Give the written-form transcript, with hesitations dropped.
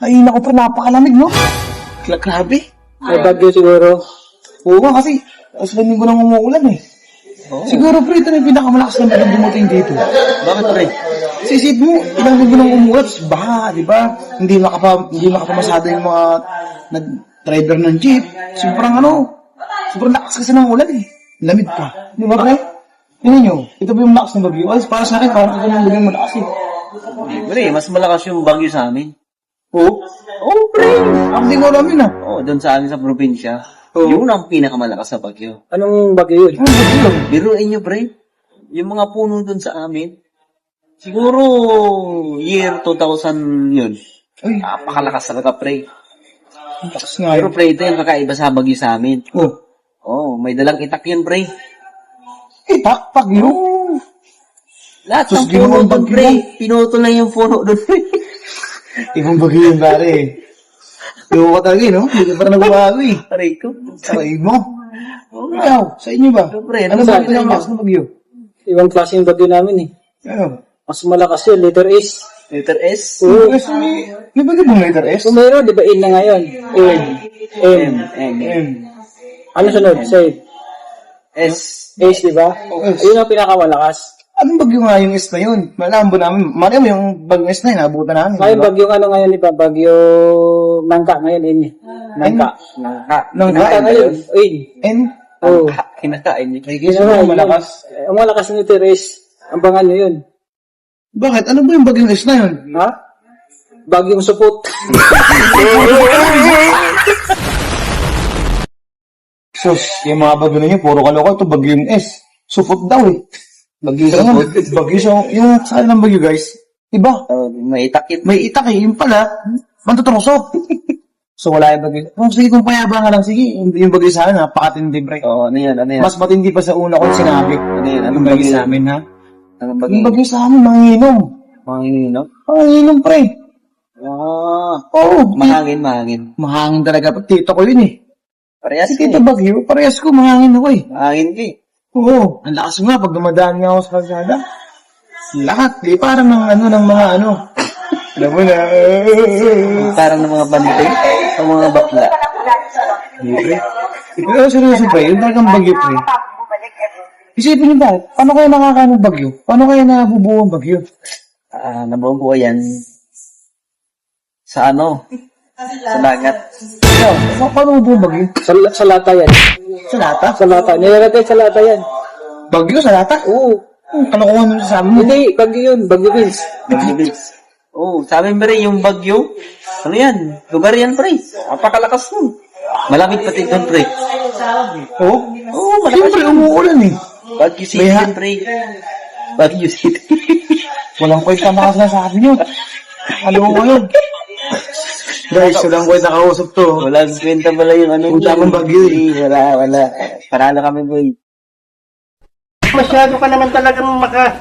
Ay, naku pre, napakalamig, no? Grabe. May bagyo siguro. Oo nga, kasi sa linggo nang umuulan eh. Oh. Siguro pre, ito na yung pinakamalakas na bagyo dumating dito. Bakit pre? Sisip mo, ilang linggo nang umuulan, tapos baha, di ba? Hindi makapamasada yung mga driver ng jeep. Sobrang lakas kasi ng ulan eh. Lamig pa. Di ba pre? Tingnan nyo, ito ba yung lakas ng bagyo? Ay, para sa akin, parang ito yung bagyo malakas eh. Pre, mas malakas yung bagyo sa amin. Oo? Oo pre, hindi ko alam yun ah. Oo, doon sa amin sa probinsya. Oo. Yun ang pinakamalakas na bagyo. Anong bagyo yun? Ano bagyo? Biruin nyo, pre. Yung mga puno doon sa amin, siguro year 2000 yun. Ay, Napakalakas talaga, pre. lakas nga Pero yun. pre, ito yung kakaiba sa bagyo sa amin. Oh, Oo, may dalang itak yun, pre. bagyo? Lahat Sus, ng puno ginawang doon, bagyo pre. yan. Pinutol lang yung puno doon, pre. Ibang bagyo yung pare. Ewan ko talaga eh, no? Hindi ka parang nagbabago eh. Aray ko. Saray mo. Ikaw, sa inyo ba? Siyempre, Ano ano ba sa ito yung inyo? lakas ng bagyo? Ibang klase yung bagyo namin eh. Ano? Mas malakas yun, letter S. Letter S. May bagyo bang letter S? Kung mayroon, di ba in na ngayon? M. M. M. M. Ano sunod? Say, S. S, di ba? Oh, S. Ayun ang pinakamalakas. Anong bagyo nga yung S na yun? Malambo namin. Mariam, yung bagyong S na yun, nabutan namin. Ngayon, diba? bagyo ano ngayon, di ba? Bagyo Nangka ngayon, in. Nangka. Nangka. Nangka Nangka ngayon, in. N? Oo. Kinakain niyo. Ay, guess mo, malakas. Ang malakas ng letter S, ang bangan nyo yun. Bakit? Ano ba yung bagyong S na yun? Ha? Bagyong supot. Sus, yung mga bagyo na yun, puro kaloko. Ito bagyong S. Sufot daw eh. Bagyo Yung supot. bagyo siya, yung sa ng bagyo guys, iba. May itak yun. May itak eh, yung pala, mantutrosok. So wala yung bagyo. Kung sige, kung payaba nga lang, sige, yung bagyo sa akin, napakatindi, pre. Oo, ano yan, ano yan? Mas matindi pa sa una kong sinabi. Ano yan, Anong anong bagyo bagyo sa amin, ha? Anong bagyo? Yung bagyo sa amin, manginginom. Manginginom? Manginginom, pre. Ah, Oo, mahangin, mahangin. mahangin talaga. Tito ko yun eh. Parehas Si yun Tito eh. Bagyo, parehas ko, mahangin ako eh. Mahangin ka eh. Oo, ang lakas nga pag dumadaan nga ako sa kalsada. Lahat, di parang ng mga ano. Alam mo na. Parang ng mga bante o mga bakla. Pre. Pero seryoso pre, yung talagang bagyo pre. Isipin niyo ba, paano kaya nakakaano bagyo? Paano kaya nabubuo ang bagyo? Nabuong ko yan sa ano? Sa dagat. Paano mabubuo ang bagyo? Sa lata yan. Sa lata? Sa lata. Nilalagay sa lata yan. Bagyo sa lata? Oo. Kalokohan mo sa amin. Hindi, bagyo yun. Bagyo Vince. Bagyo Bills. Oo, sabi mo rin yung bagyo. Ano yan? Lugar yan, pre. Napakalakas nun. Malamig pati doon, pre. Oo? Oo, malakas Siyempre, yun. umuulan eh. Bagyo City May yan, pre. Bagyo City. Walang kwenta na sinasabi nyo. Alam mo yun. Guys, walang kwenta kausap to. Walang kwenta pala yung ano. Punta akong bagyo eh. Wala. Parala kami, boy. Masyado ka naman talagang maka